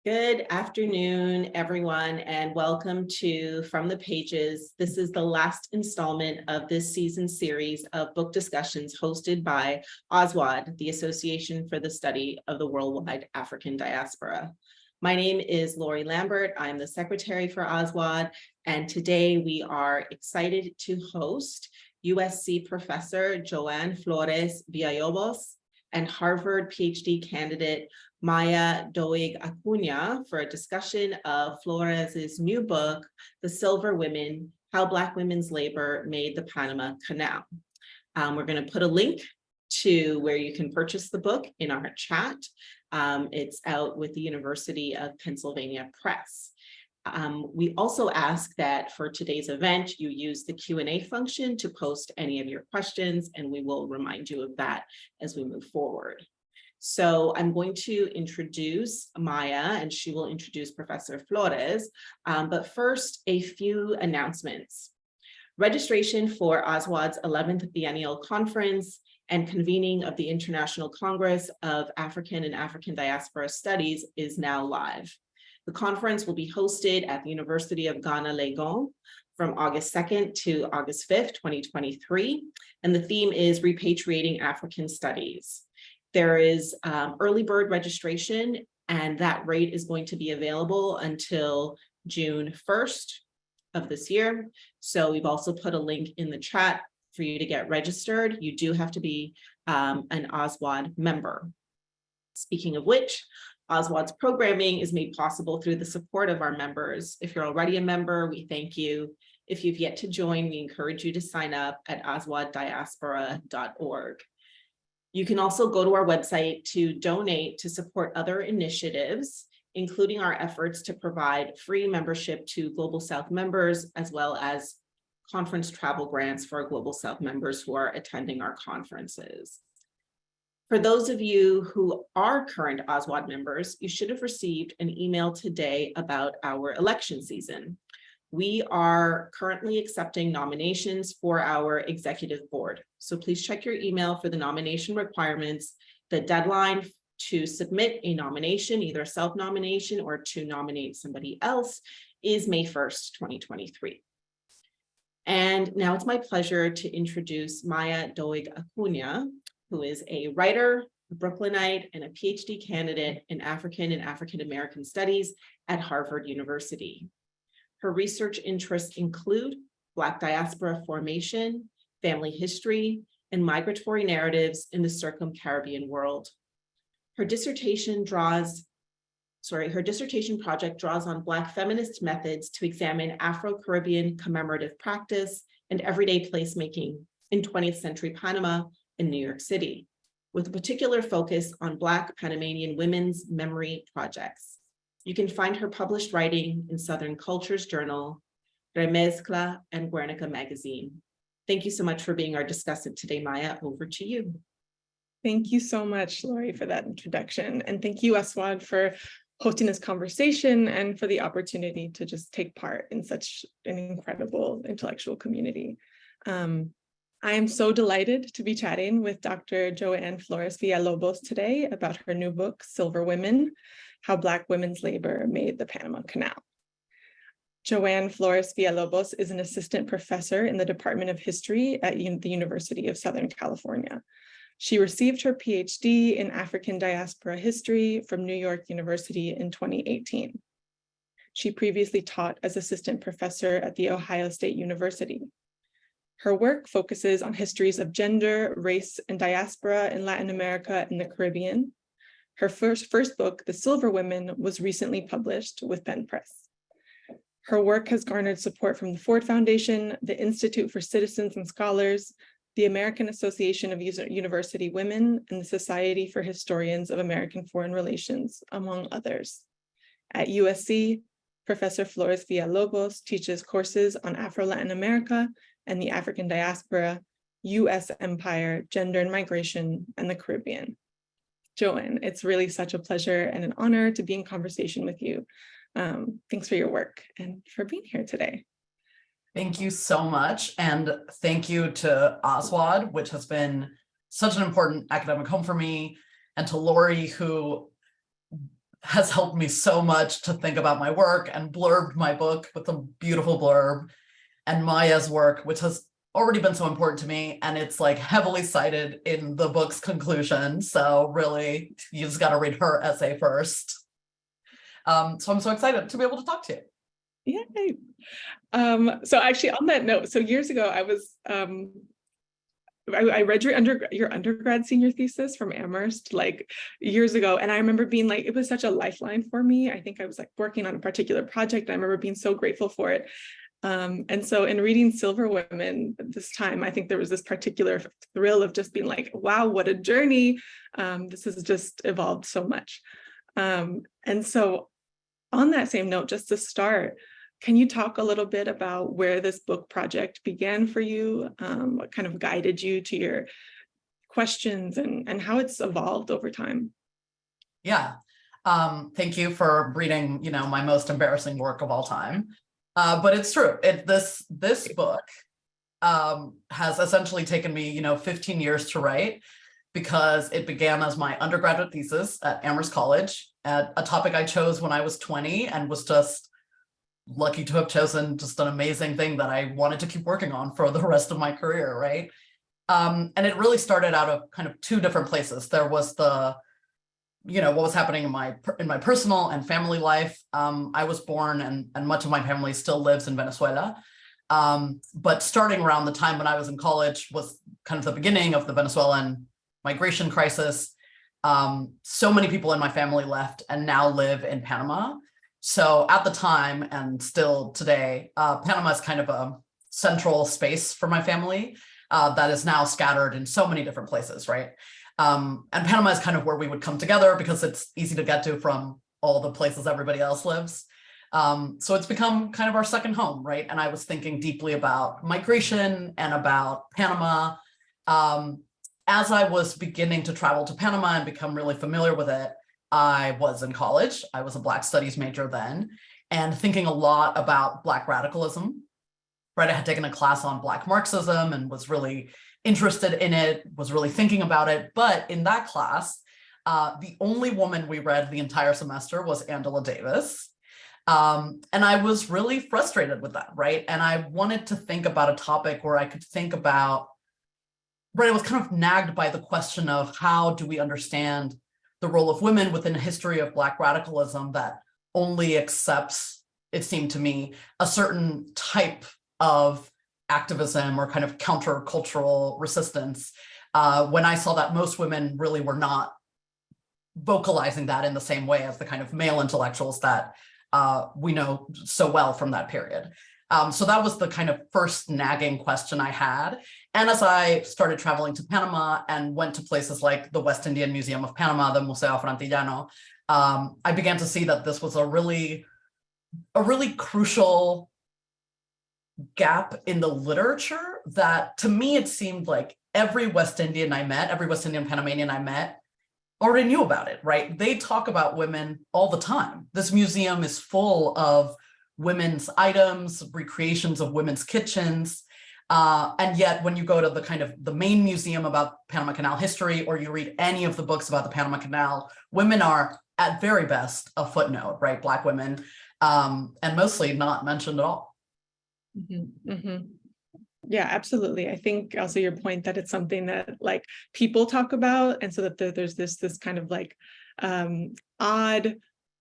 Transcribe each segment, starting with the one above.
Good afternoon, everyone, and welcome to From the Pages. This is the last installment of this season series of book discussions hosted by ASWAD, the Association for the Study of the Worldwide African Diaspora. My name is Lori Lambert. I'm the secretary for ASWAD, and today we are excited to host USC professor Joan Flores Villalobos and Harvard PhD candidate Maya Doig-Acuña for a discussion of Flores's new book, The Silver Women: How Black Women's Labor Made the Panama Canal. We're going to put a link to where you can purchase the book in our chat. It's out with the University of Pennsylvania Press. We also ask that for today's event, you use the Q&A function to post any of your questions, and we will remind you of that as we move forward. So I'm going to introduce Maya, and she will introduce Professor Flores. But first, a few announcements. Registration for ASWAD's 11th Biennial Conference and convening of the International Congress of African and African Diaspora Studies is now live. The conference will be hosted at the University of Ghana, Legon, from August 2nd to August 5th, 2023, and the theme is Repatriating African Studies. There is early bird registration, and that rate is going to be available until June 1st of this year. So we've also put a link in the chat for you to get registered. You do have to be an ASWAD member. Speaking of which, ASWAD's programming is made possible through the support of our members. If you're already a member, we thank you. If you've yet to join, we encourage you to sign up at aswaddiaspora.org. You can also go to our website to donate to support other initiatives, including our efforts to provide free membership to Global South members, as well as conference travel grants for our Global South members who are attending our conferences. For those of you who are current ASWAD members, you should have received an email today about our election season. We are currently accepting nominations for our executive board. So please check your email for the nomination requirements. The deadline to submit a nomination, either a self-nomination or to nominate somebody else, is May 1st, 2023. And now it's my pleasure to introduce Maya Doig-Acuña, who is a writer, a Brooklynite, and a PhD candidate in African and African American Studies at Harvard University. Her research interests include Black diaspora formation, family history, and migratory narratives in the circum-Caribbean world. Her dissertation project draws on Black feminist methods to examine Afro-Caribbean commemorative practice and everyday placemaking in 20th century Panama and New York City, with a particular focus on Black Panamanian women's memory projects. You can find her published writing in Southern Cultures Journal, Remezcla, and Guernica Magazine. Thank you so much for being our discussant today, Maya. Over to you. Thank you so much, Lori, for that introduction. And thank you, ASWAD, for hosting this conversation and for the opportunity to just take part in such an incredible intellectual community. I am so delighted to be chatting with Dr. Joan Flores Villalobos today about her new book, Silver Women: How Black Women's Labor Made the Panama Canal. Joan Flores Villalobos is an assistant professor in the Department of History at the University of Southern California. She received her PhD in African Diaspora History from New York University in 2018. She previously taught as assistant professor at The Ohio State University. Her work focuses on histories of gender, race, and diaspora in Latin America and the Caribbean. Her first book, The Silver Women, was recently published with Penn Press. Her work has garnered support from the Ford Foundation, the Institute for Citizens and Scholars, the American Association of University Women, and the Society for Historians of American Foreign Relations, among others. At USC, Professor Flores Villalobos teaches courses on Afro-Latin America and the African diaspora, US empire, gender and migration, and the Caribbean. Joan, it's really such a pleasure and an honor to be in conversation with you. Thanks for your work and for being here today. Thank you so much. And thank you to ASWAD, which has been such an important academic home for me, and to Lori, who has helped me so much to think about my work and blurbed my book with a beautiful blurb, and Maya's work, which has already been so important to me, and it's like heavily cited in the book's conclusion. So really, you just got to read her essay first. So I'm so excited to be able to talk to you. Yay. So actually on that note, so years ago, I was, I read your undergrad senior thesis from Amherst like years ago. And I remember being like, it was such a lifeline for me. I think I was like working on a particular project. I remember being so grateful for it. And so in reading Silver Women this time, I think there was this particular thrill of just being like, wow, what a journey. This has just evolved so much. And so on that same note, just to start, can you talk a little bit about where this book project began for you? What kind of guided you to your questions and how it's evolved over time? Yeah. Thank you for reading, my most embarrassing work of all time. But it's true. This book has essentially taken me, 15 years to write, because it began as my undergraduate thesis at Amherst College, at a topic I chose when I was 20 and was just lucky to have chosen just an amazing thing that I wanted to keep working on for the rest of my career, right? And it really started out of kind of two different places. There was the, what was happening in my personal and family life. I was born and much of my family still lives in Venezuela. But starting around the time when I was in college was kind of the beginning of the Venezuelan migration crisis. So many people in my family left and now live in Panama. So at the time, and still today, Panama is kind of a central space for my family that is now scattered in so many different places, right? And Panama is kind of where we would come together because it's easy to get to from all the places everybody else lives. So it's become kind of our second home, right? And I was thinking deeply about migration and about Panama. As I was beginning to travel to Panama and become really familiar with it, I was in college. I was a Black Studies major then, and thinking a lot about Black radicalism, right? I had taken a class on Black Marxism and was really interested in it, was really thinking about it. But in that class, the only woman we read the entire semester was Angela Davis. And I was really frustrated with that, right? And I wanted to think about a topic where I could think about, right, I was kind of nagged by the question of how do we understand the role of women within a history of Black radicalism that only accepts, it seemed to me, a certain type of activism or kind of countercultural resistance, when I saw that most women really were not vocalizing that in the same way as the kind of male intellectuals that we know so well from that period. So that was the kind of first nagging question I had. And as I started traveling to Panama and went to places like the West Indian Museum of Panama, the Museo Frantillano, I began to see that this was a really crucial gap in the literature that, to me, it seemed like every West Indian Panamanian I met already knew about it, right? They talk about women all the time. This museum is full of women's items, recreations of women's kitchens. And yet when you go to the kind of the main museum about Panama Canal history, or you read any of the books about the Panama Canal, women are at very best a footnote, right? Black women, and mostly not mentioned at all. Mm-hmm, mm-hmm. Yeah, absolutely. I think also your point that it's something that like people talk about, and so that there's this kind of like odd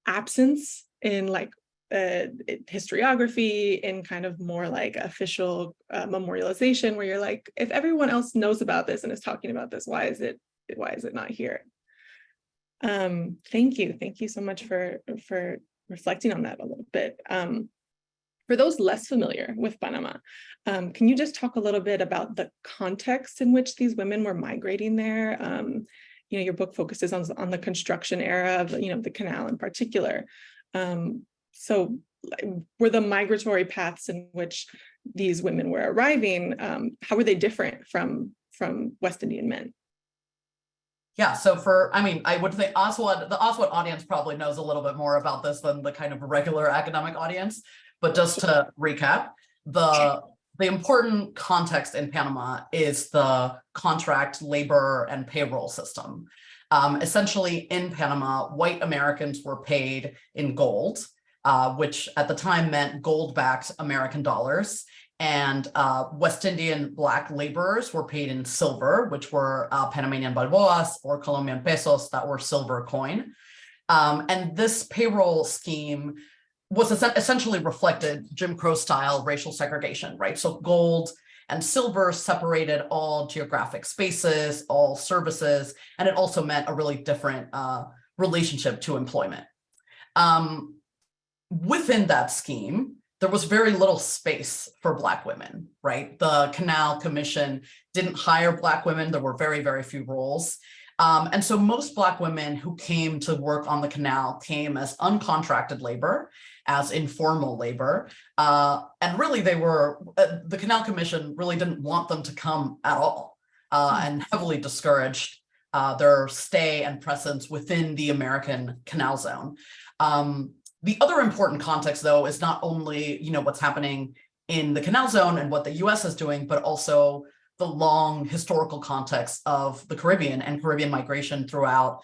absence in like historiography, in kind of more like official memorialization, where you're like, if everyone else knows about this and is talking about this, why is it not here? Thank you so much for reflecting on that a little bit. For those less familiar with Panama, can you just talk a little bit about the context in which these women were migrating there? Your book focuses on the construction era of the canal in particular. So were the migratory paths in which these women were arriving, how were they different from West Indian men? Yeah, so I would think the ASWAD audience probably knows a little bit more about this than the kind of regular academic audience. But just to recap, the important context in Panama is the contract labor and payroll system. Essentially, in Panama, white Americans were paid in gold, which at the time meant gold-backed American dollars. And West Indian Black laborers were paid in silver, which were Panamanian balboas or Colombian pesos that were silver coin. And this payroll scheme was essentially reflected Jim Crow style racial segregation, right? So gold and silver separated all geographic spaces, all services, and it also meant a really different relationship to employment. Within that scheme, there was very little space for Black women, right? The Canal Commission didn't hire Black women. There were very, very few roles. And so most Black women who came to work on the canal came as uncontracted labor, as informal labor. And really they were, the Canal Commission really didn't want them to come at all, and heavily discouraged their stay and presence within the American Canal Zone. The other important context, though, is not only, you know, what's happening in the Canal Zone and what the US is doing, but also the long historical context of the Caribbean and Caribbean migration throughout,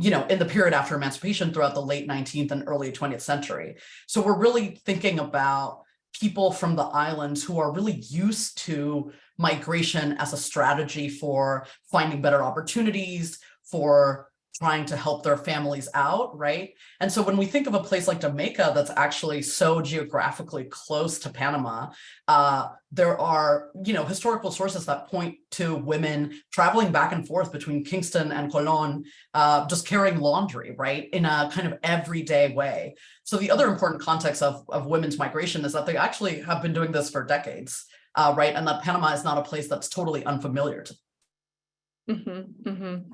you know, in the period after emancipation throughout the late 19th and early 20th century. So we're really thinking about people from the islands who are really used to migration as a strategy for finding better opportunities, for trying to help their families out, right? And so when we think of a place like Jamaica that's actually so geographically close to Panama, there are, you know, historical sources that point to women traveling back and forth between Kingston and Colon, just carrying laundry, right, in a kind of everyday way. So the other important context of women's migration is that they actually have been doing this for decades, right? And that Panama is not a place that's totally unfamiliar to them.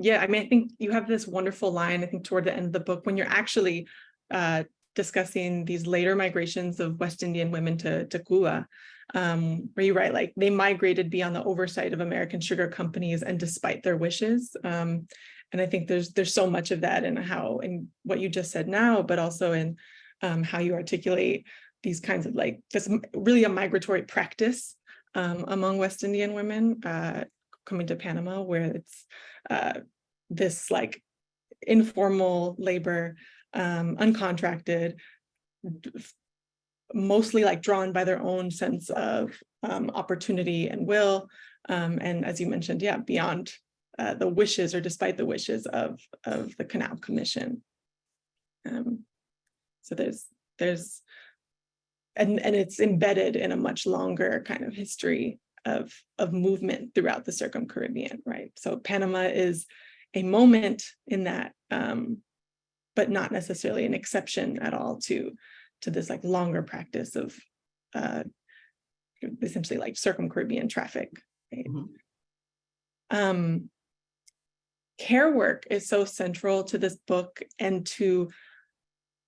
Yeah, I mean, I think you have this wonderful line, I think, toward the end of the book, when you're actually discussing these later migrations of West Indian women to Cuba, where you write, like, they migrated beyond the oversight of American sugar companies and despite their wishes. And I think there's so much of that in what you just said now, but also in how you articulate these kinds of, like, this really a migratory practice among West Indian women coming to Panama, where it's this, like, informal labor, uncontracted, mostly, like, drawn by their own sense of opportunity and will, and as you mentioned, yeah, beyond the wishes or despite the wishes of the Canal Commission. So there's and it's embedded in a much longer kind of history of movement throughout the Circum-Caribbean, right? So Panama is a moment in that, but not necessarily an exception at all to this, like, longer practice of essentially, like, Circum-Caribbean traffic, right? Care work is so central to this book and to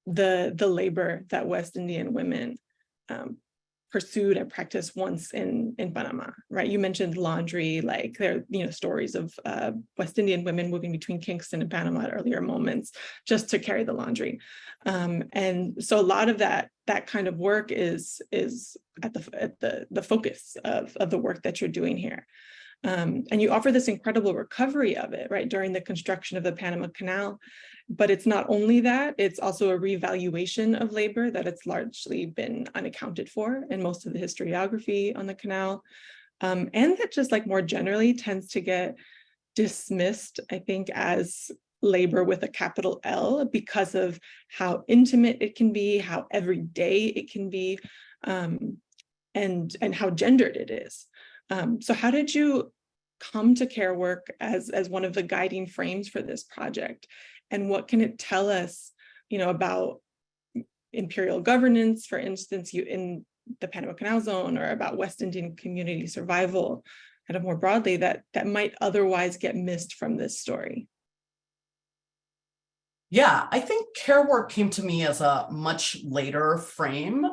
the labor that West Indian women pursued and practiced once in Panama, right? You mentioned laundry, like, there are, you know, stories of West Indian women moving between Kingston and Panama at earlier moments just to carry the laundry. And so a lot of that kind of work is at the focus of the work that you're doing here. And you offer this incredible recovery of it, right, during the construction of the Panama Canal. But it's not only that, it's also a revaluation of labor that it's largely been unaccounted for in most of the historiography on the canal. And that just, like, more generally tends to get dismissed, I think, as labor with a capital L because of how intimate it can be, how everyday it can be, and how gendered it is. So how did you come to care work as one of the guiding frames for this project? And what can it tell us, you know, about imperial governance, for instance, in the Panama Canal Zone, or about West Indian community survival, kind of more broadly, that might otherwise get missed from this story? Yeah, I think care work came to me as a much later frame,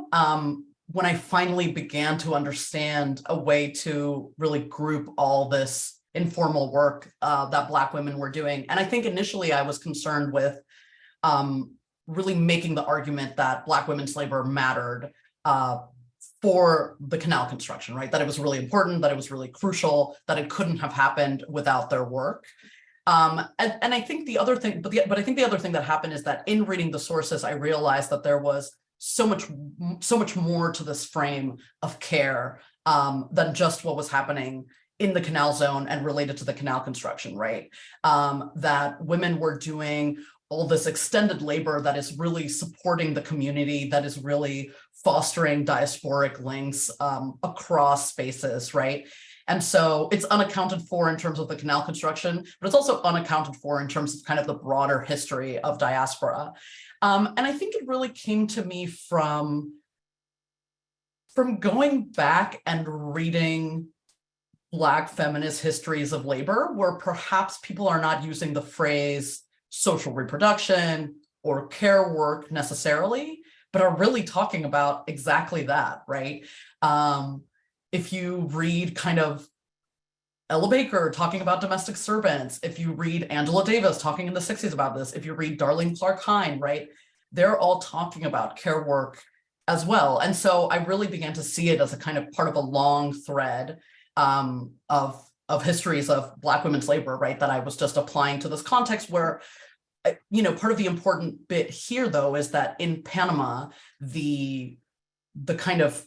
when I finally began to understand a way to really group all this informal work that Black women were doing. And I think initially I was concerned with really making the argument that Black women's labor mattered for the canal construction, right? That it was really important, that it was really crucial, that it couldn't have happened without their work. And I think the other thing, but I think the other thing that happened is that in reading the sources, I realized that there was so much more to this frame of care than just what was happening in the canal zone and related to the canal construction, right? That women were doing all this extended labor that is really supporting the community, that is really fostering diasporic links across spaces, right? And so it's unaccounted for in terms of the canal construction, but it's also unaccounted for in terms of kind of the broader history of diaspora. And I think it really came to me from going back and reading Black feminist histories of labor, where perhaps people are not using the phrase social reproduction or care work necessarily, but are really talking about exactly that, right? If you read kind of Ella Baker talking about domestic servants, if you read Angela Davis talking in the 60s about this, if you read Darlene Clark Hine, right, they're all talking about care work as well. And so I really began to see it as a kind of part of a long thread of histories of Black women's labor, right, that I was just applying to this context where, you know, part of the important bit here, though, is that in Panama, the kind of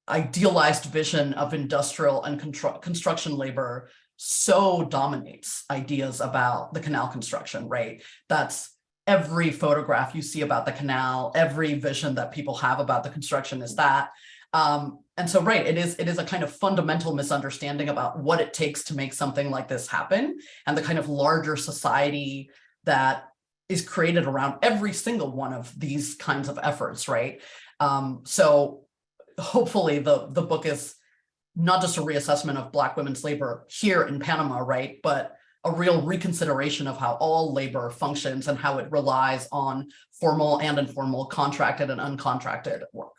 idealized vision of industrial and construction labor so dominates ideas about the canal construction, right? That's every photograph you see about the canal, every vision that people have about the construction is that. And so, right, it is a kind of fundamental misunderstanding about what it takes to make something like this happen and the kind of larger society that is created around every single one of these kinds of efforts, right? So hopefully the book is not just a reassessment of Black women's labor here in Panama, right? But a real reconsideration of how all labor functions and how it relies on formal and informal, contracted and uncontracted work.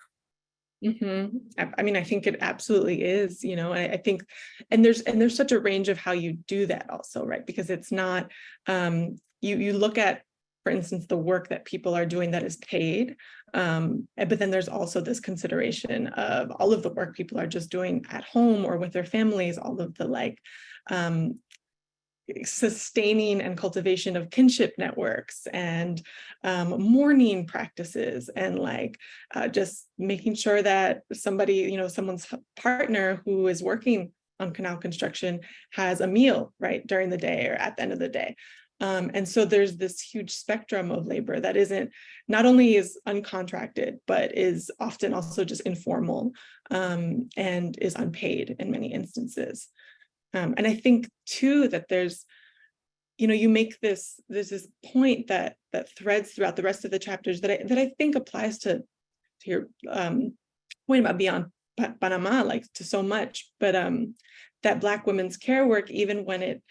Mm-hmm. I mean, I think it absolutely is, you know, I think, and there's such a range of how you do that also, right? Because it's not, you look at, for instance, the work that people are doing that is paid, but then there's also this consideration of all of the work people are just doing at home or with their families, all of the like sustaining and cultivation of kinship networks and mourning practices and like just making sure that somebody, you know, someone's partner who is working on canal construction has a meal right during the day or at the end of the day. And so there's this huge spectrum of labor that not only is uncontracted, but is often also just informal and is unpaid in many instances. And I think too that there's, you know, you make there's this point that threads throughout the rest of the chapters that I think applies to your point about beyond Panama, like to so much, but that Black women's care work, even when it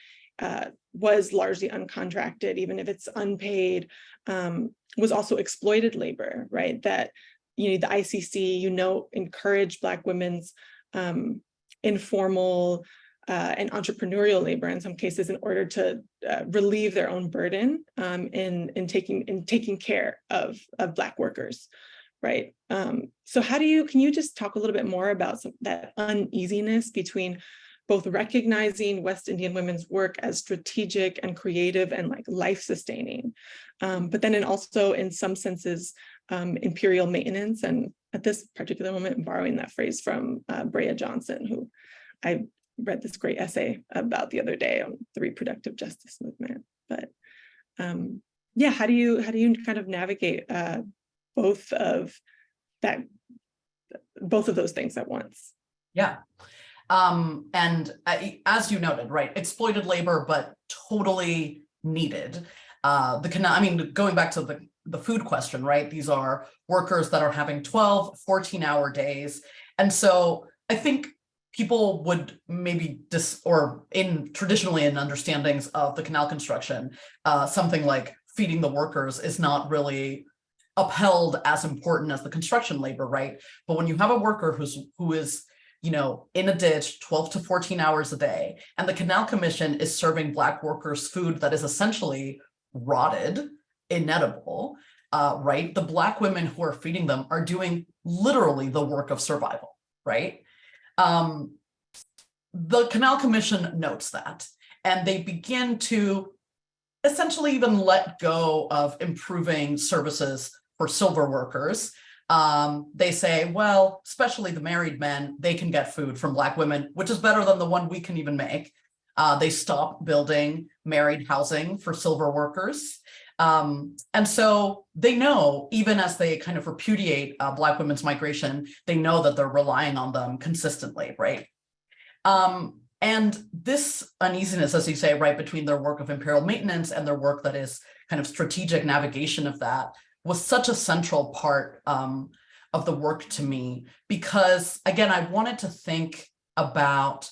was largely uncontracted, even if it's unpaid, was also exploited labor, right? That, you know, the ICC, you know, encouraged Black women's informal and entrepreneurial labor in some cases in order to relieve their own burden in taking care of Black workers, right? So can you just talk a little bit more about that uneasiness between both recognizing West Indian women's work as strategic and creative and like life-sustaining, but then also in some senses imperial maintenance, and at this particular moment borrowing that phrase from Brea Johnson, who I read this great essay about the other day on the reproductive justice movement. But yeah, how do you kind of navigate both of those things at once? Yeah. And as you noted, right, exploited labor, but totally needed. I mean, going back to the food question, right? These are workers that are having 12, 14-hour days. And so I think people would maybe traditionally in understandings of the canal construction, something like feeding the workers is not really upheld as important as the construction labor, right? But when you have a worker who is, you know, in a ditch 12 to 14 hours a day, and the Canal Commission is serving Black workers food that is essentially rotted, inedible, right? The Black women who are feeding them are doing literally the work of survival, right? The Canal Commission notes that, and they begin to essentially even let go of improving services for silver workers. They say, well, especially the married men, they can get food from Black women, which is better than the one we can even make. They stop building married housing for silver workers. And so they know, even as they kind of repudiate Black women's migration, they know that they're relying on them consistently, right? And this uneasiness, as you say, right, between their work of imperial maintenance and their work that is kind of strategic navigation of that, was such a central part of the work to me, because again, I wanted to think about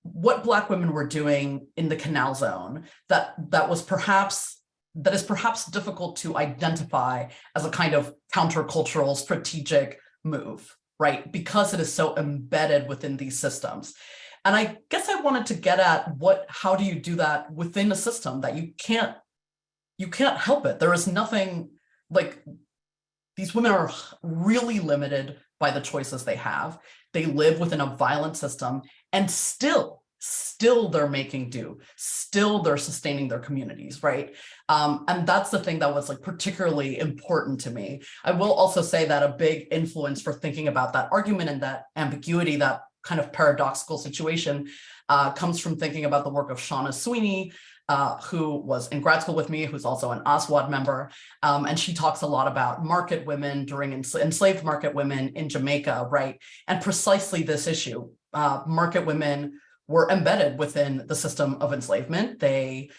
what Black women were doing in the Canal Zone that is perhaps difficult to identify as a kind of countercultural strategic move, right? Because it is so embedded within these systems. And I guess I wanted to get at how do you do that within a system that you can't help it? There is nothing, like, these women are really limited by the choices they have. They live within a violent system, and still they're making do. Still they're sustaining their communities, right? And that's the thing that was like particularly important to me. I will also say that a big influence for thinking about that argument and that ambiguity, that kind of paradoxical situation, comes from thinking about the work of Shauna Sweeney, who was in grad school with me, who's also an ASWAD member. And she talks a lot about market women during enslaved market women in Jamaica, right? And precisely this issue, market women were embedded within the system of enslavement. They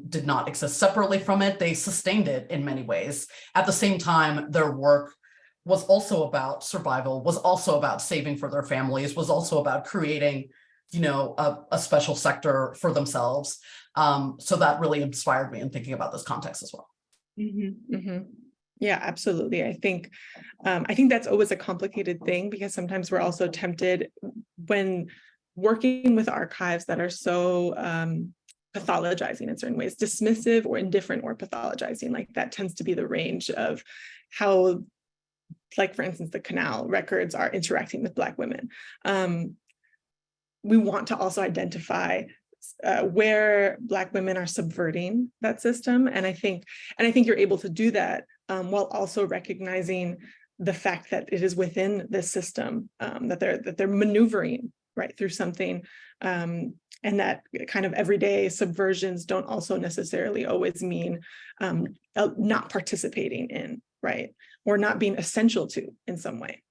did not exist separately from it. They sustained it in many ways. At the same time, their work was also about survival, was also about saving for their families, was also about creating, a special sector for themselves. So that really inspired me in thinking about this context as well. Mm-hmm, mm-hmm. Yeah, absolutely. I think that's always a complicated thing, because sometimes we're also tempted, when working with archives that are so pathologizing in certain ways, dismissive or indifferent or pathologizing, like that tends to be the range of how, like, for instance, the Canal records are interacting with Black women. We want to also identify where Black women are subverting that system. And I think you're able to do that while also recognizing the fact that it is within this system, that they're maneuvering right through something, and that kind of everyday subversions don't also necessarily always mean not participating in, right, or not being essential to in some way,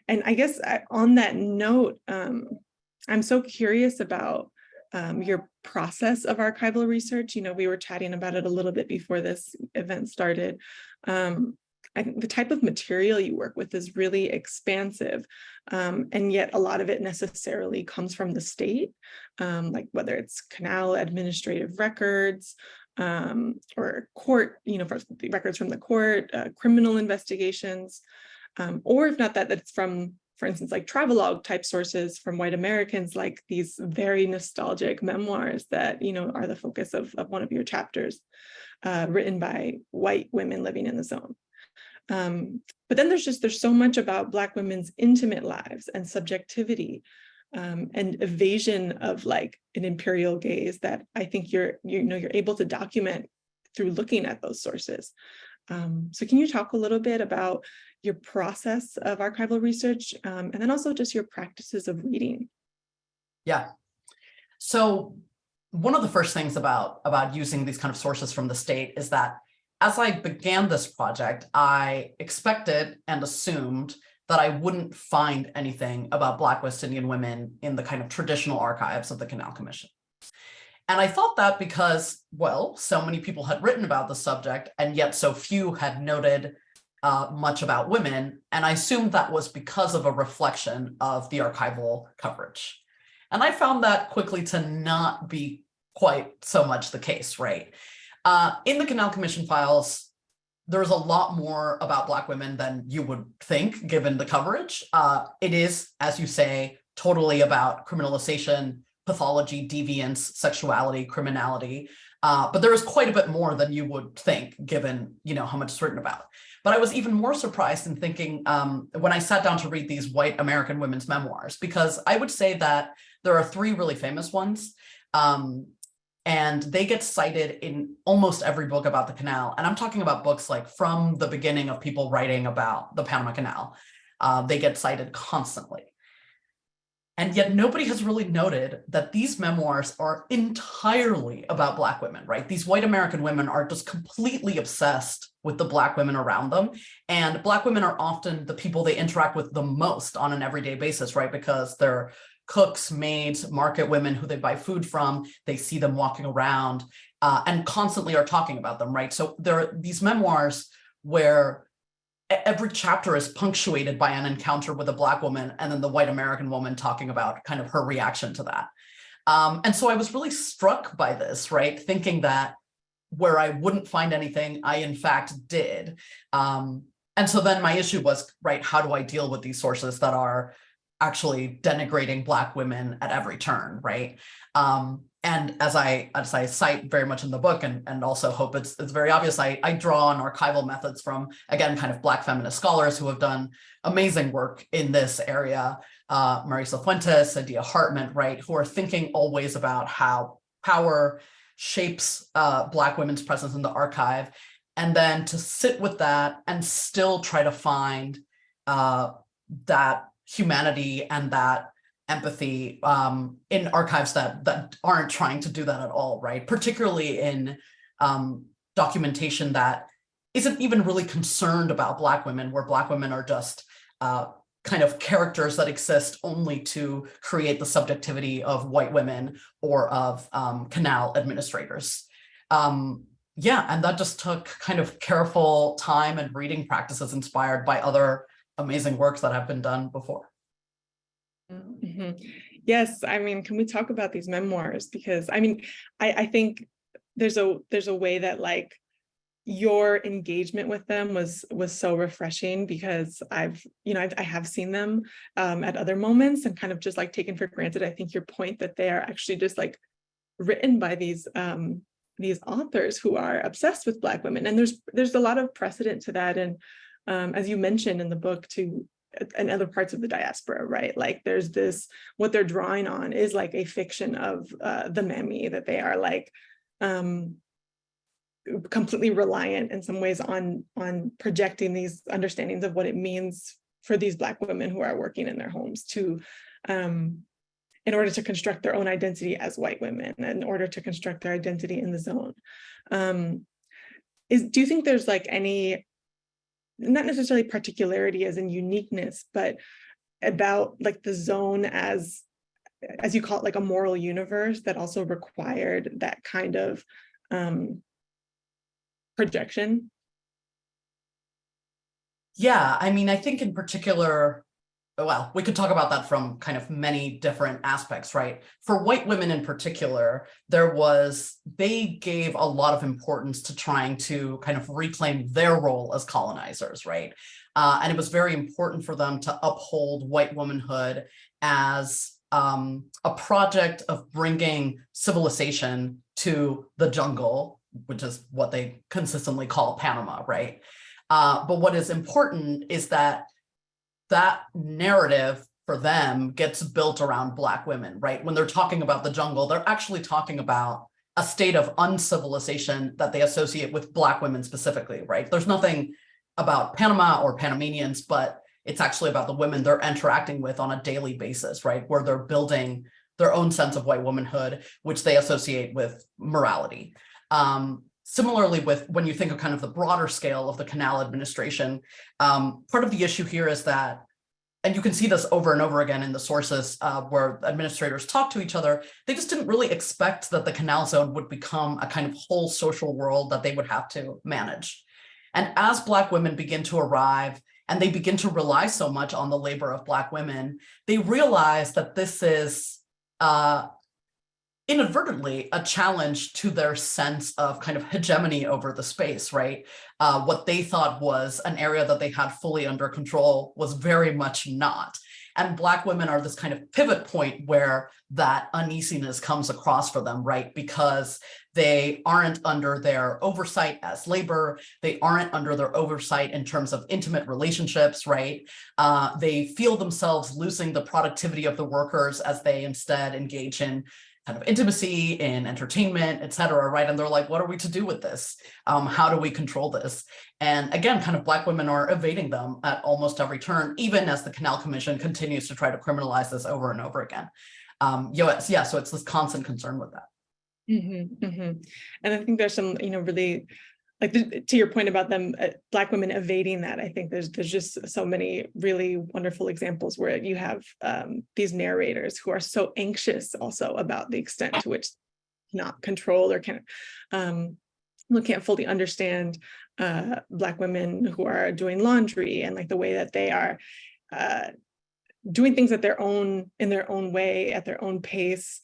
And I guess on that note, I'm so curious about your process of archival research. We were chatting about it a little bit before this event started. I think the type of material you work with is really expansive, and yet a lot of it necessarily comes from the state, like whether it's Canal administrative records, or court, records from the court, criminal investigations, or if not that, it's from, for instance, like travelogue type sources from white Americans, like these very nostalgic memoirs that, are the focus of one of your chapters, written by white women living in the zone. But then there's so much about Black women's intimate lives and subjectivity, and evasion of like an imperial gaze that I think you're able to document through looking at those sources. So can you talk a little bit about your process of archival research, and then also just your practices of reading? Yeah. So one of the first things about using these kind of sources from the state is that as I began this project, I expected and assumed that I wouldn't find anything about Black West Indian women in the kind of traditional archives of the Canal Commission. And I thought that because, well, so many people had written about the subject, and yet so few had noted much about women. And I assumed that was because of a reflection of the archival coverage. And I found that quickly to not be quite so much the case, right? In the Canal Commission files, there's a lot more about Black women than you would think, given the coverage. It is, as you say, totally about criminalization, pathology, deviance, sexuality, criminality. But there is quite a bit more than you would think, given, how much it's written about. But I was even more surprised in thinking when I sat down to read these white American women's memoirs, because I would say that there are three really famous ones. And they get cited in almost every book about the canal. And I'm talking about books like from the beginning of people writing about the Panama Canal. They get cited constantly. And yet nobody has really noted that these memoirs are entirely about Black women, right? These white American women are just completely obsessed with the Black women around them. And Black women are often the people they interact with the most on an everyday basis, right? Because they're cooks, maids, market women who they buy food from. They see them walking around and constantly are talking about them, right? So there are these memoirs where every chapter is punctuated by an encounter with a Black woman and then the white American woman talking about kind of her reaction to that. And so I was really struck by this, right? Thinking that where I wouldn't find anything, I in fact did. And so then my issue was, right, how do I deal with these sources that are actually denigrating Black women at every turn, right? And as I cite very much in the book, and also hope it's very obvious, I draw on archival methods from, again, kind of Black feminist scholars who have done amazing work in this area, Marisa Fuentes, Adia Hartman, right, who are thinking always about how power shapes Black women's presence in the archive, and then to sit with that and still try to find that humanity and that empathy in archives that aren't trying to do that at all, right? Particularly in documentation that isn't even really concerned about Black women, where Black women are just kind of characters that exist only to create the subjectivity of white women or of canal administrators. Yeah, and that just took kind of careful time and reading practices inspired by other amazing works that have been done before. Mm-hmm. Yes, I mean, can we talk about these memoirs? Because I mean, I think there's a way that like your engagement with them was so refreshing, because I have seen them at other moments and kind of just like taken for granted. I think your point that they are actually just like written by these authors who are obsessed with Black women, and there's a lot of precedent to that, and as you mentioned in the book too, and other parts of the diaspora, right? Like there's this, what they're drawing on is like a fiction of the Memi, that they are like completely reliant in some ways on projecting these understandings of what it means for these Black women who are working in their homes to in order to construct their own identity as white women, in order to construct their identity in the zone. Do you think there's like any, not necessarily particularity as in uniqueness, but about like the zone as you call it, like a moral universe that also required that kind of projection? Yeah, I mean, I think in particular, well, we could talk about that from kind of many different aspects, right? For white women in particular, they gave a lot of importance to trying to kind of reclaim their role as colonizers, right? And it was very important for them to uphold white womanhood as a project of bringing civilization to the jungle, which is what they consistently call Panama, right? But what is important is that narrative for them gets built around Black women, right? When they're talking about the jungle, they're actually talking about a state of uncivilization that they associate with Black women specifically, right? There's nothing about Panama or Panamanians, but it's actually about the women they're interacting with on a daily basis, right? Where they're building their own sense of white womanhood, which they associate with morality. Similarly, with when you think of kind of the broader scale of the canal administration, part of the issue here is that, and you can see this over and over again in the sources where administrators talk to each other, they just didn't really expect that the canal zone would become a kind of whole social world that they would have to manage. And as Black women begin to arrive and they begin to rely so much on the labor of Black women, they realize that this is inadvertently a challenge to their sense of kind of hegemony over the space, right? What they thought was an area that they had fully under control was very much not. And Black women are this kind of pivot point where that uneasiness comes across for them, right? Because they aren't under their oversight as labor. They aren't under their oversight in terms of intimate relationships, right? They feel themselves losing the productivity of the workers as they instead engage in kind of intimacy, in entertainment, et cetera, right? And they're like, what are we to do with this? How do we control this? And again, kind of Black women are evading them at almost every turn, even as the Canal Commission continues to try to criminalize this over and over again. So it's this constant concern with that. And I think there's some, really, like to your point about them, Black women evading that. I think there's just so many really wonderful examples where you have these narrators who are so anxious also about the extent to which not control or can't fully understand Black women who are doing laundry and like the way that they are doing things in their own way, at their own pace.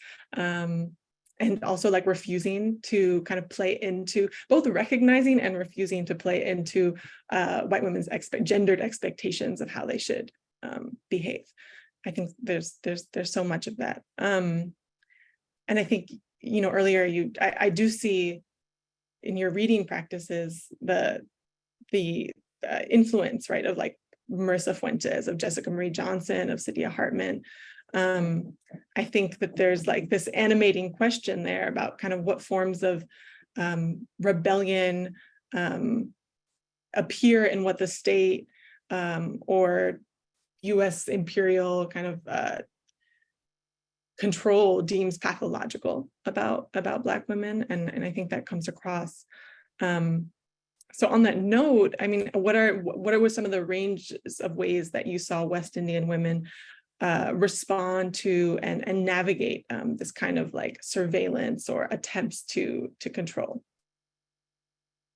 And also like refusing to kind of play into, both recognizing and refusing to play into white women's gendered expectations of how they should behave. I think there's so much of that. And I think, earlier I do see in your reading practices the influence, right, of like Marissa Fuentes, of Jessica Marie Johnson, of Saidiya Hartman. I think that there's like this animating question there about kind of what forms of rebellion appear in what the state or US imperial kind of control deems pathological about Black women. And I think that comes across. So on that note, I mean, what are some of the ranges of ways that you saw West Indian women respond to and navigate this kind of like surveillance or attempts to control?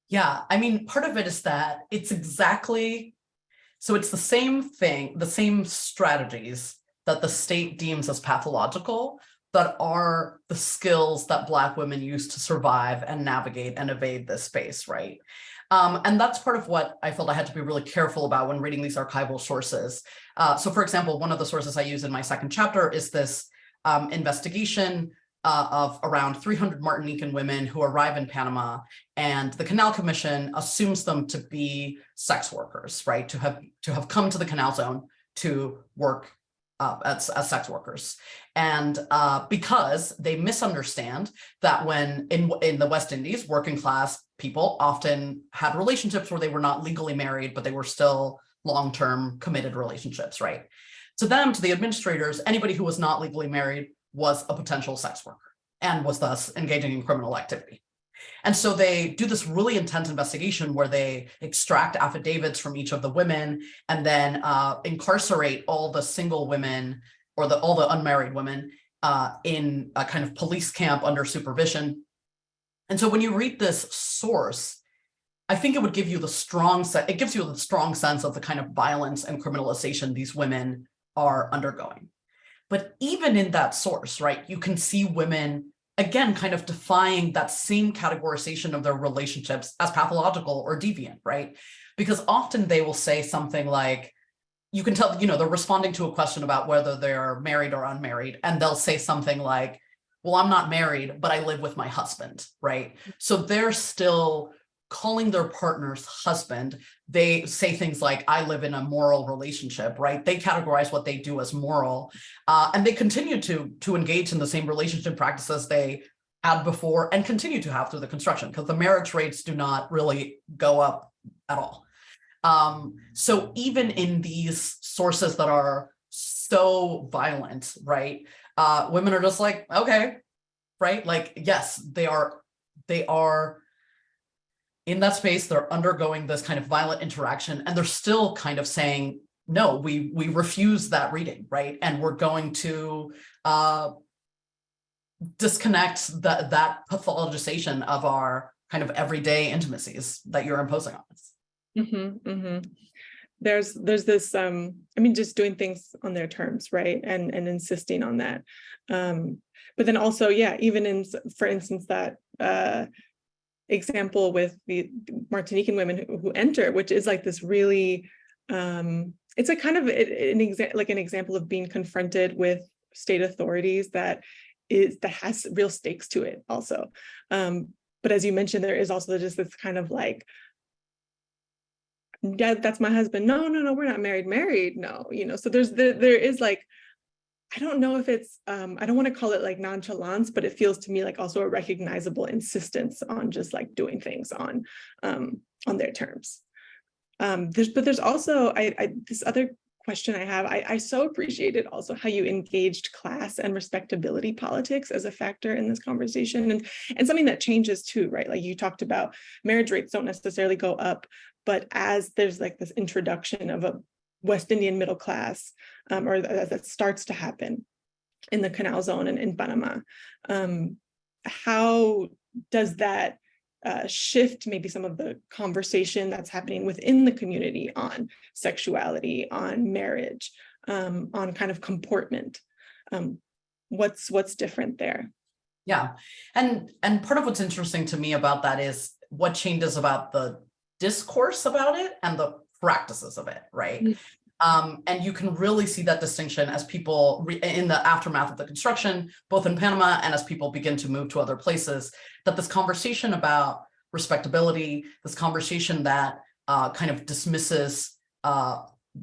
Yeah, I mean, part of it is that it's the same thing, the same strategies that the state deems as pathological that are the skills that Black women use to survive and navigate and evade this space, right? And that's part of what I felt I had to be really careful about when reading these archival sources. So for example, one of the sources I use in my second chapter is this investigation of around 300 Martinican women who arrive in Panama, and the Canal Commission assumes them to be sex workers, right? To have come to the Canal Zone to work as sex workers. And because they misunderstand that when in the West Indies, working class people often had relationships where they were not legally married, but they were still long-term committed relationships, right? To them, to the administrators, anybody who was not legally married was a potential sex worker and was thus engaging in criminal activity. And so they do this really intense investigation where they extract affidavits from each of the women and then incarcerate all the single women or all the unmarried women in a kind of police camp under supervision. And so when you read this source, I think it would give you the strong sense of the kind of violence and criminalization these women are undergoing. But even in that source, right, you can see women, again, kind of defying that same categorization of their relationships as pathological or deviant, right? Because often they will say something like, you can tell, they're responding to a question about whether they're married or unmarried, and they'll say something like, well, I'm not married, but I live with my husband, right? So they're still calling their partner's husband. They say things like, I live in a moral relationship, right? They categorize what they do as moral. And they continue to engage in the same relationship practices they had before and continue to have through the construction, because the marriage rates do not really go up at all. So even in these sources that are so violent, right? Women are just like, okay, right? Like, yes, they are in that space, they're undergoing this kind of violent interaction, and they're still kind of saying, no, we refuse that reading, right? And we're going to disconnect that pathologization of our kind of everyday intimacies that you're imposing on us. Mm-hmm, mm-hmm. There's this, just doing things on their terms, right? And insisting on that. But then also, yeah, even for instance, that example with the Martinican women who enter, which is like this really it's a kind of an example of being confronted with state authorities that has real stakes to it also. But as you mentioned, there is also just this kind of like, yeah, that's my husband. No, we're not married. No, so there is like, I don't know if it's, I don't want to call it like nonchalance, but it feels to me like also a recognizable insistence on just like doing things on their terms. There's also, this other question I have, I so appreciated also how you engaged class and respectability politics as a factor in this conversation, and something that changes too, right? Like you talked about marriage rates don't necessarily go up, but as there's like this introduction of a West Indian middle class, or as that starts to happen in the Canal Zone and in Panama, how does that shift maybe some of the conversation that's happening within the community on sexuality, on marriage, on kind of comportment? What's different there? Yeah, and part of what's interesting to me about that is what changes about the discourse about it and the practices of it, right? Mm-hmm. And you can really see that distinction as people in the aftermath of the construction, both in Panama and as people begin to move to other places, that this conversation about respectability, this conversation that kind of dismisses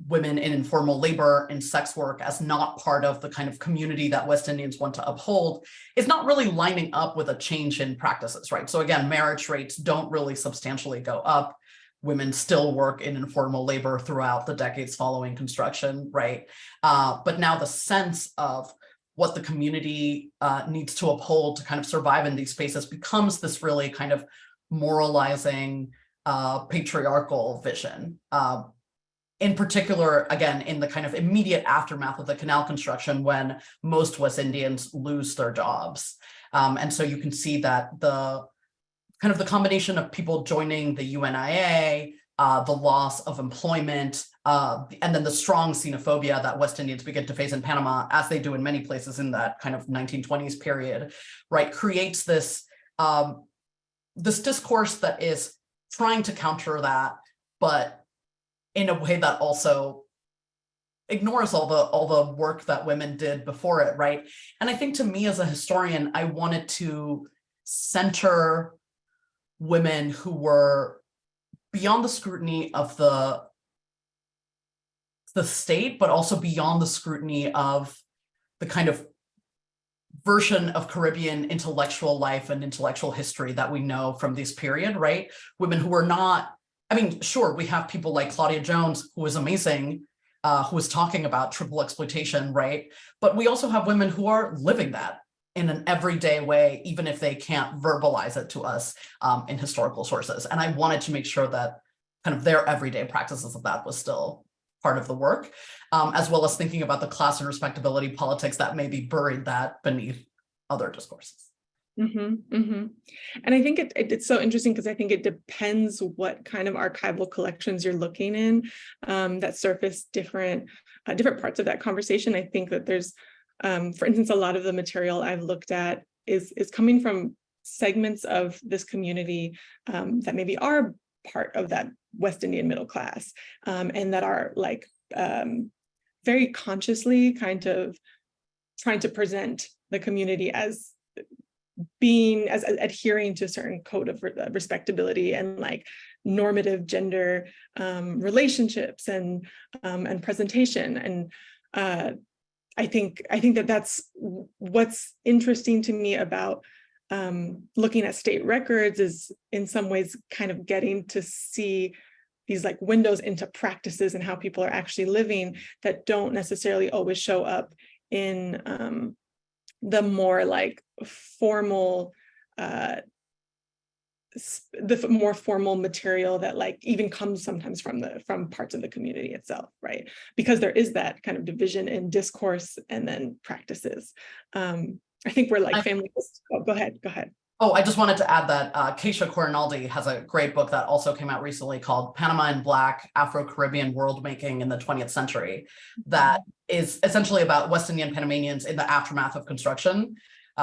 women in informal labor and sex work as not part of the kind of community that West Indians want to uphold, is not really lining up with a change in practices, right? So again, marriage rates don't really substantially go up. Women still work in informal labor throughout the decades following construction, right? But now the sense of what the community needs to uphold to kind of survive in these spaces becomes this really kind of moralizing patriarchal vision. In particular, again, in the kind of immediate aftermath of the canal construction, when most West Indians lose their jobs. And so you can see that the kind of the combination of people joining the UNIA, the loss of employment, and then the strong xenophobia that West Indians begin to face in Panama, as they do in many places in that kind of 1920s period, right, creates this, this discourse that is trying to counter that, but in a way that also ignores all the work that women did before it, right? And I think to me as a historian, I wanted to center women who were beyond the scrutiny of the state, but also beyond the scrutiny of the kind of version of Caribbean intellectual life and intellectual history that we know from this period, right? Women who were not, I mean, sure, we have people like Claudia Jones, who is amazing, who is talking about triple exploitation, right? But we also have women who are living that in an everyday way, even if they can't verbalize it to us in historical sources. And I wanted to make sure that kind of their everyday practices of that was still part of the work, as well as thinking about the class and respectability politics that maybe buried that beneath other discourses. Mm-hmm, mm-hmm. And I think it's so interesting because I think it depends what kind of archival collections you're looking in that surface different parts of that conversation. I think that there's, for instance, a lot of the material I've looked at is coming from segments of this community that maybe are part of that West Indian middle class and that are like very consciously kind of trying to present the community as adhering to a certain code of respectability and like normative gender relationships and presentation. And I think that's what's interesting to me about looking at state records is in some ways kind of getting to see these like windows into practices and how people are actually living that don't necessarily always show up in the more like formal, the more formal material that like even comes sometimes from parts of the community itself, right? Because there is that kind of division in discourse and then practices. I think we're like family. Oh, go ahead. Oh, I just wanted to add that Keisha Corinaldi has a great book that also came out recently called Panama in Black, Afro-Caribbean World Making in the 20th Century, that is essentially about West Indian Panamanians in the aftermath of construction.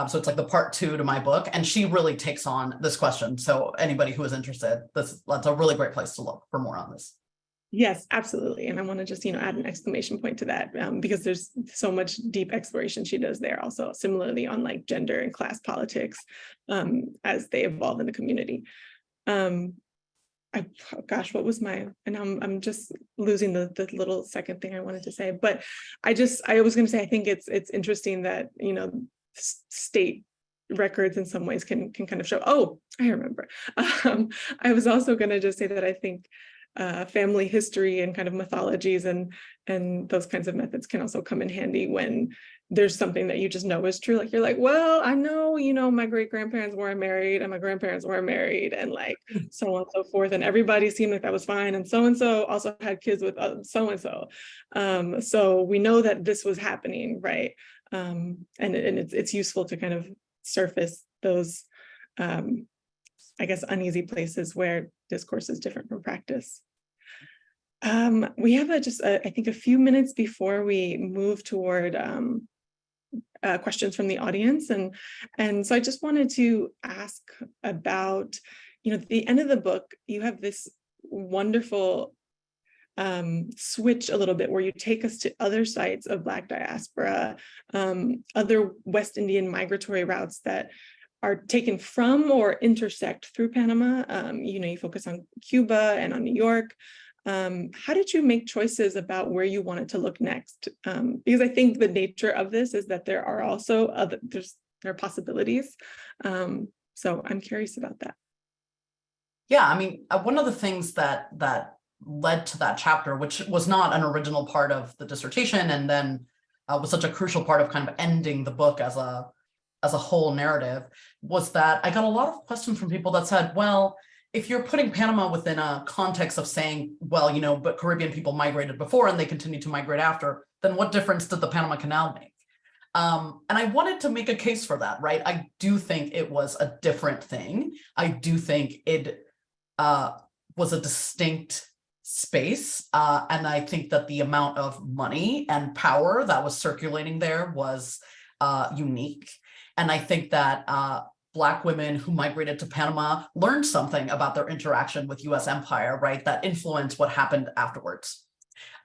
So it's like the part 2 to my book, and she really takes on this question. So anybody who is interested, that's a really great place to look for more on this. Yes, absolutely. And I want to just, add an exclamation point to that, because there's so much deep exploration she does there also, similarly on like gender and class politics, as they evolve in the community. Gosh, what was and I'm just losing the little second thing I wanted to say, but I was going to say, I think it's interesting that, state records in some ways can kind of show, oh, I remember. I was also going to just say that I think family history and kind of mythologies and those kinds of methods can also come in handy when there's something that you just know is true. Like you're like, well, I know, my great grandparents weren't married and my grandparents weren't married and like so on and so forth. And everybody seemed like that was fine. And so also had kids with so and so. So we know that this was happening, right? And it's useful to kind of surface those, I guess, uneasy places where discourse is different from practice. We have I think a few minutes before we move toward questions from the audience. And so I just wanted to ask about, at the end of the book, you have this wonderful switch a little bit where you take us to other sites of Black diaspora, other West Indian migratory routes that are taken from or intersect through Panama. You focus on Cuba and on New York. How did you make choices about where you wanted to look next? Because I think the nature of this is that there are also there are possibilities. So I'm curious about that. Yeah, I mean, one of the things that led to that chapter, which was not an original part of the dissertation, and then was such a crucial part of kind of ending the book as a whole narrative, was that I got a lot of questions from people that said, well, if you're putting Panama within a context of saying, well, but Caribbean people migrated before and they continue to migrate after, then what difference did the Panama Canal make? And I wanted to make a case for that, right? I do think it was a different thing. I do think it was a distinct space. And I think that the amount of money and power that was circulating there was unique. And I think that Black women who migrated to Panama learned something about their interaction with US empire, right, that influenced what happened afterwards.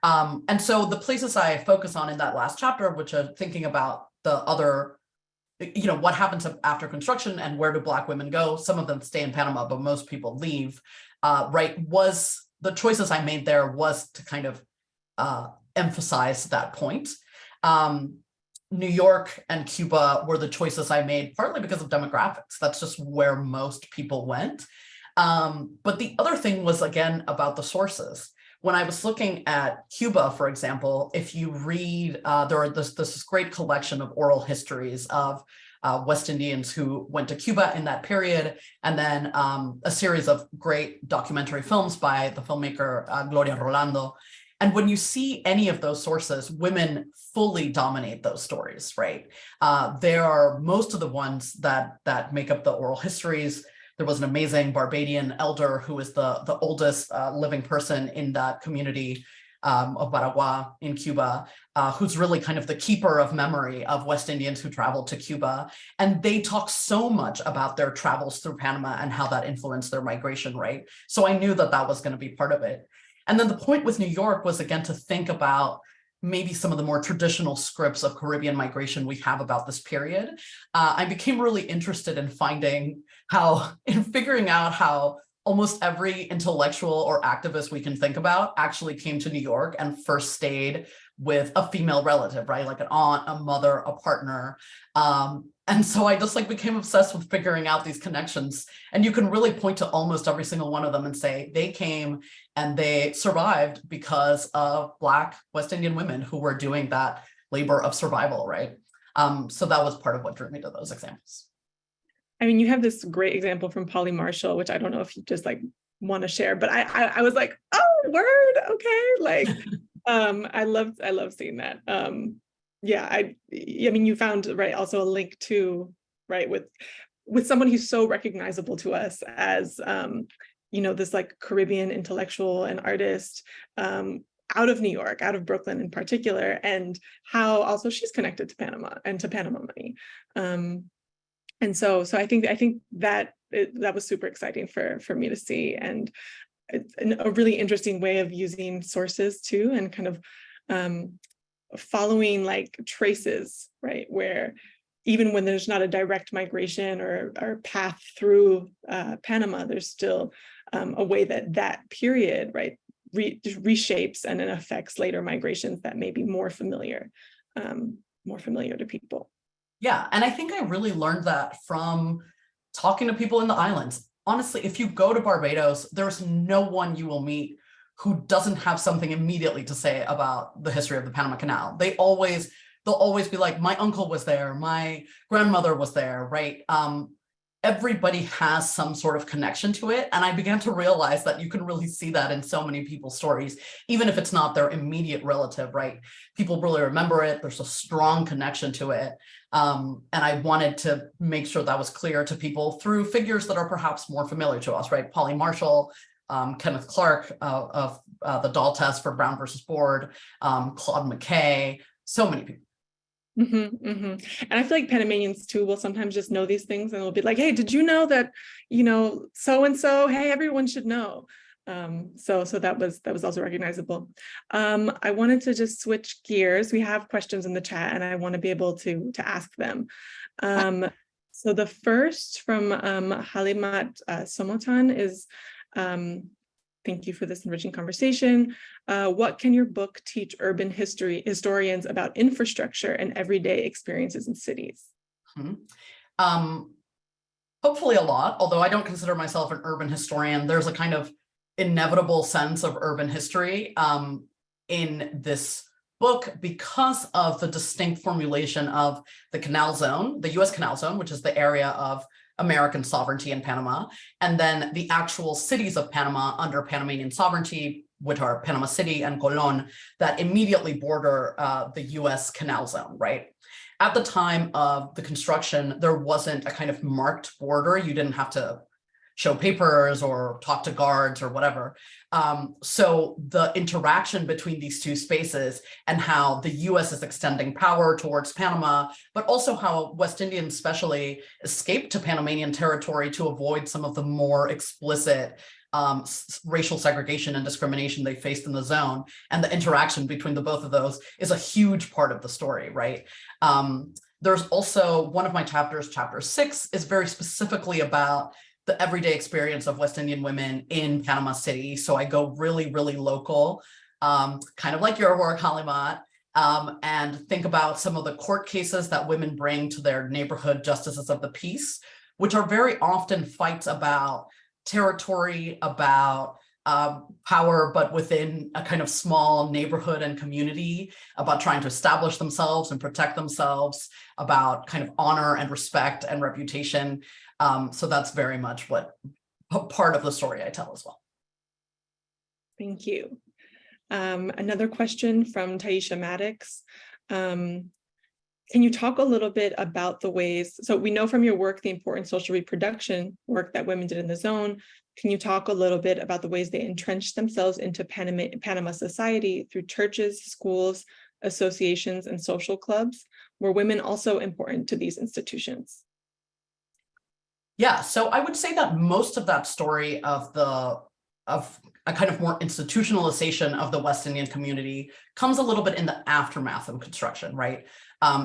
And so the places I focus on in that last chapter, which are thinking about the other, what happens after construction and where do Black women go? Some of them stay in Panama, but most people leave, right, was the choices I made there was to kind of emphasize that point. New York and Cuba were the choices I made, partly because of demographics. That's just where most people went. But the other thing was, again, about the sources. When I was looking at Cuba, for example, if you read, there are this great collection of oral histories of West Indians who went to Cuba in that period, and then a series of great documentary films by the filmmaker Gloria Rolando. And when you see any of those sources, women fully dominate those stories, right? They are most of the ones that make up the oral histories. There was an amazing Barbadian elder who is the oldest living person in that community of Baragua in Cuba, who's really kind of the keeper of memory of West Indians who traveled to Cuba. And they talk so much about their travels through Panama and how that influenced their migration, right? So I knew that was going to be part of it. And then the point with New York was, again, to think about maybe some of the more traditional scripts of Caribbean migration we have about this period. I became really interested in figuring out how almost every intellectual or activist we can think about actually came to New York and first stayed with a female relative, right? Like an aunt, a mother, a partner. And so I just became obsessed with figuring out these connections. And you can really point to almost every single one of them and say they came and they survived because of Black West Indian women who were doing that labor of survival, right? So that was part of what drew me to those examples. I mean, you have this great example from Polly Marshall, which I don't know if you just want to share, but I was like, oh, word, okay. I love seeing that. Yeah, I mean, you found, right, also a link to, right, with someone who's so recognizable to us as, this Caribbean intellectual and artist out of New York, out of Brooklyn in particular, and how also she's connected to Panama and to Panama money. And so I think that was super exciting for me to see. And a really interesting way of using sources too, and kind of following like traces, right? Where even when there's not a direct migration or path through Panama, there's still a way that period, right, reshapes and then affects later migrations that may be more familiar to people. Yeah, and I think I really learned that from talking to people in the islands. Honestly, if you go to Barbados, there's no one you will meet who doesn't have something immediately to say about the history of the Panama Canal. They'll always be like, my uncle was there, my grandmother was there, right? Everybody has some sort of connection to it. And I began to realize that you can really see that in so many people's stories, even if it's not their immediate relative, right? People really remember it. There's a strong connection to it. And I wanted to make sure that was clear to people through figures that are perhaps more familiar to us, right? Polly Marshall, Kenneth Clark of the Dahl test for Brown versus Board, Claude McKay, so many people. And I feel like Panamanians too will sometimes just know these things and they'll be like, hey, did you know that, so and so, hey, everyone should know. So that was also recognizable. I wanted to just switch gears. We have questions in the chat and I want to be able to ask them. So the first from Halimat Somotan is, thank you for this enriching conversation. What can your book teach urban historians about infrastructure and everyday experiences in cities? Hopefully a lot, although I don't consider myself an urban historian. There's a kind of inevitable sense of urban history in this book because of the distinct formulation of the Canal Zone, the US Canal Zone, which is the area of American sovereignty in Panama, and then the actual cities of Panama under Panamanian sovereignty, which are Panama City and Colón, that immediately border the US Canal Zone, right? At the time of the construction, there wasn't a kind of marked border. You didn't have to show papers or talk to guards or whatever. So the interaction between these two spaces and how the US is extending power towards Panama, but also how West Indians especially escaped to Panamanian territory to avoid some of the more explicit racial segregation and discrimination they faced in the zone. And the interaction between the both of those is a huge part of the story, right? There's also one of my chapters, chapter 6, is very specifically about the everyday experience of West Indian women in Panama City. So I go really, really local, kind of like your work, Halimat, and think about some of the court cases that women bring to their neighborhood justices of the peace, which are very often fights about territory, about power, but within a kind of small neighborhood and community, about trying to establish themselves and protect themselves, about kind of honor and respect and reputation. So that's very much what part of the story I tell as well. Thank you. Another question from Taisha Maddox. Can you talk a little bit about the ways, so we know from your work the important social reproduction work that women did in the zone. Can you talk a little bit about the ways they entrenched themselves into Panama society through churches, schools, associations, and social clubs? Were women also important to these institutions? Yeah, so I would say that most of that story of a kind of more institutionalization of the West Indian community comes a little bit in the aftermath of construction, right?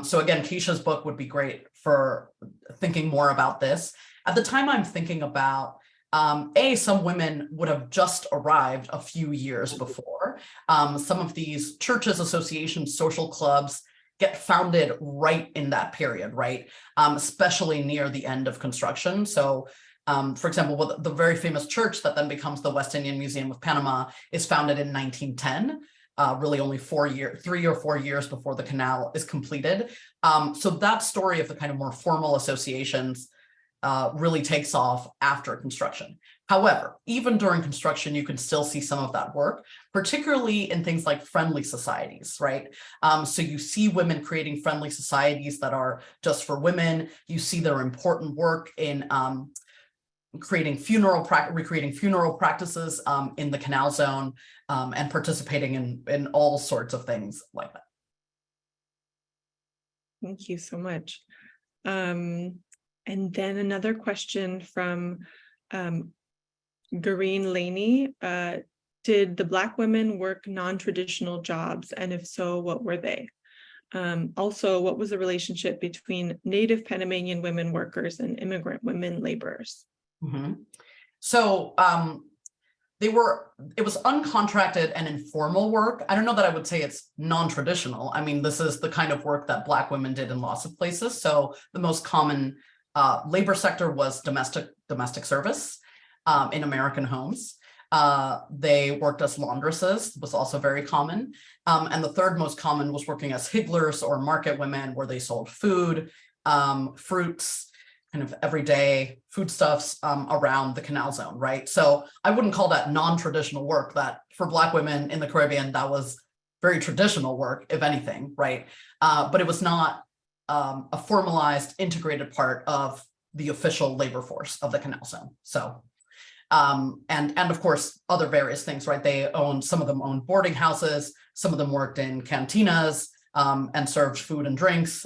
So again, Keisha's book would be great for thinking more about this. At the time I'm thinking about, some women would have just arrived a few years before. Some of these churches, associations, social clubs get founded right in that period, right? Especially near the end of construction. So for example, the very famous church that then becomes the West Indian Museum of Panama is founded in 1910, really only 3 or 4 years before the canal is completed. So that story of the kind of more formal associations really takes off after construction. However, even during construction, you can still see some of that work, particularly in things like friendly societies, right? So you see women creating friendly societies that are just for women. You see their important work in recreating funeral practices in the canal zone and participating in all sorts of things like that. Thank you so much. And then another question from Green Laney, did the Black women work non-traditional jobs? And if so, what were they? Also, what was the relationship between Native Panamanian women workers and immigrant women laborers? So it was uncontracted and informal work. I don't know that I would say it's non-traditional. I mean, this is the kind of work that Black women did in lots of places. So the most common labor sector was domestic service in American homes. They worked as laundresses, was also very common. And the third most common was working as higglers or market women, where they sold food, fruits, kind of everyday foodstuffs around the canal zone, right? So I wouldn't call that non-traditional work. That for Black women in the Caribbean, that was very traditional work, if anything, right? But it was not a formalized, integrated part of the official labor force of the canal zone. So and of course, other various things, right? Some of them owned boarding houses, some of them worked in cantinas and served food and drinks.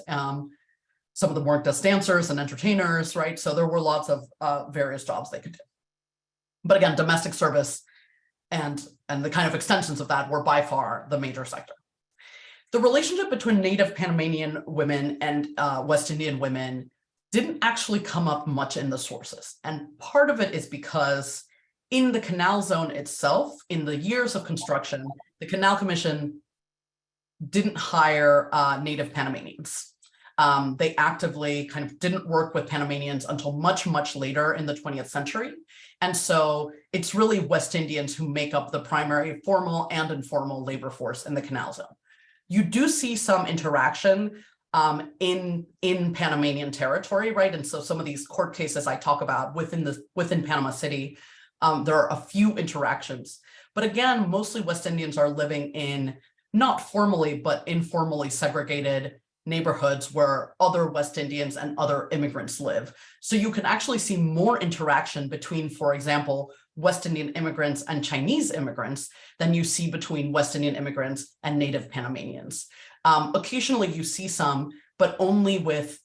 Some of them worked as dancers and entertainers, right? So there were lots of various jobs they could do. But again, domestic service and the kind of extensions of that were by far the major sector. The relationship between Native Panamanian women and West Indian women didn't actually come up much in the sources. And part of it is because in the canal zone itself, in the years of construction, the Canal Commission didn't hire Native Panamanians. They actively kind of didn't work with Panamanians until much, much later in the 20th century. And so it's really West Indians who make up the primary formal and informal labor force in the canal zone. You do see some interaction in Panamanian territory, right? And so some of these court cases I talk about within Panama City, there are a few interactions. But again, mostly West Indians are living in not formally, but informally segregated neighborhoods where other West Indians and other immigrants live. So you can actually see more interaction between, for example, West Indian immigrants and Chinese immigrants than you see between West Indian immigrants and Native Panamanians. Occasionally you see some, but only with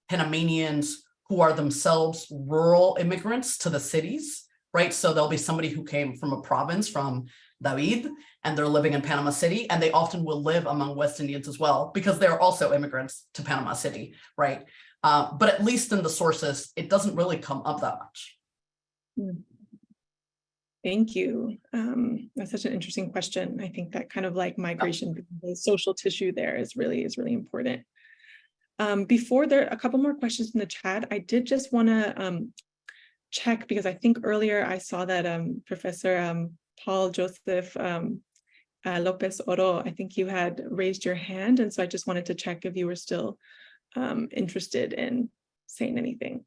Panamanians who are themselves rural immigrants to the cities, right? So there'll be somebody who came from a province, from David, and they're living in Panama City, and they often will live among West Indians as well, because they're also immigrants to Panama City, right? But at least in the sources, it doesn't really come up that much. Thank you. That's such an interesting question. I think that kind of like migration, the social tissue there is really important. Before there are a couple more questions in the chat, I did just want to check, because I think earlier I saw that Professor Paul Joseph Lopez Oro, I think you had raised your hand. And so I just wanted to check if you were still interested in saying anything.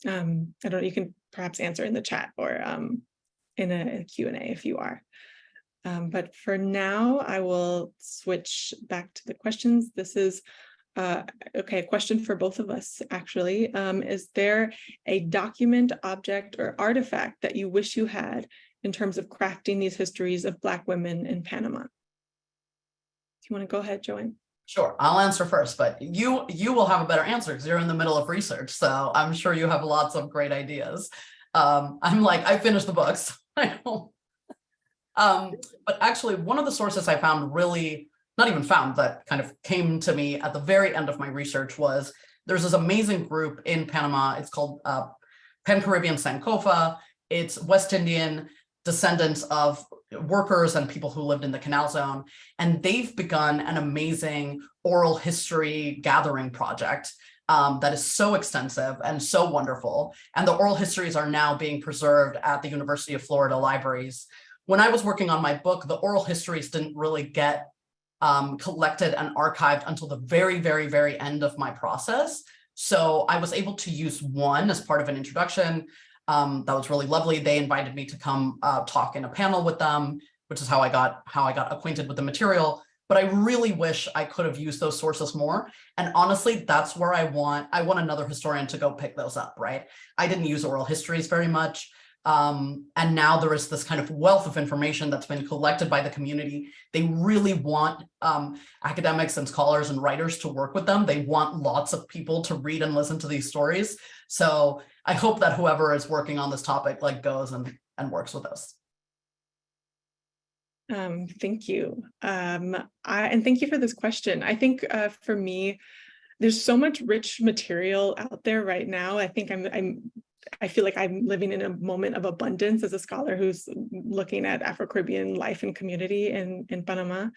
I don't know, you can perhaps answer in the chat or in a Q&A if you are. But for now, I will switch back to the questions. This is okay, a question for both of us, actually. Is there a document, object, or artifact that you wish you had in terms of crafting these histories of Black women in Panama? Do you want to go ahead, Joan? Sure, I'll answer first, but you will have a better answer because you're in the middle of research. So I'm sure you have lots of great ideas. I'm like, I finished the books. I don't. But actually, one of the sources I found really, not even found, that kind of came to me at the very end of my research was, there's this amazing group in Panama. It's called Pan-Caribbean Sankofa. It's West Indian descendants of workers and people who lived in the canal zone. And they've begun an amazing oral history gathering project that is so extensive and so wonderful. And the oral histories are now being preserved at the University of Florida libraries. When I was working on my book, the oral histories didn't really get collected and archived until the very, very, very end of my process. So I was able to use one as part of an introduction. That was really lovely. They invited me to come talk in a panel with them, which is how I got acquainted with the material. But I really wish I could have used those sources more. And honestly, that's where I want another historian to go pick those up, right? I didn't use oral histories very much. And now there is this kind of wealth of information that's been collected by the community. They really want academics and scholars and writers to work with them. They want lots of people to read and listen to these stories. So I hope that whoever is working on this topic like goes and works with us. Thank you. And thank you for this question. I think for me, there's so much rich material out there right now. I think I feel like I'm living in a moment of abundance as a scholar who's looking at Afro-Caribbean life and community in Panama.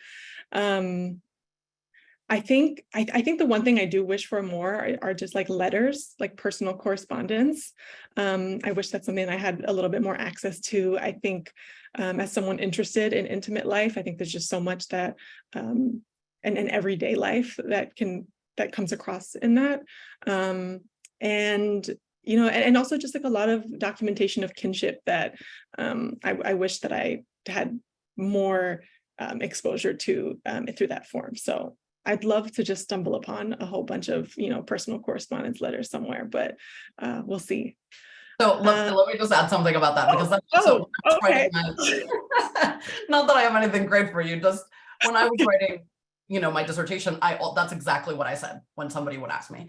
I think the one thing I do wish for more are just like letters, like personal correspondence. I wish that's something I had a little bit more access to. I think as someone interested in intimate life, I think there's just so much that and everyday life that comes across in that. And you know, and also just like a lot of documentation of kinship that I wish that I had more exposure to through that form. So I'd love to just stumble upon a whole bunch of, you know, personal correspondence letters somewhere, but we'll see. So let me just add something about that, because that's also okay. Not that I have anything great for you, just when I was writing, you know, my dissertation, that's exactly what I said when somebody would ask me,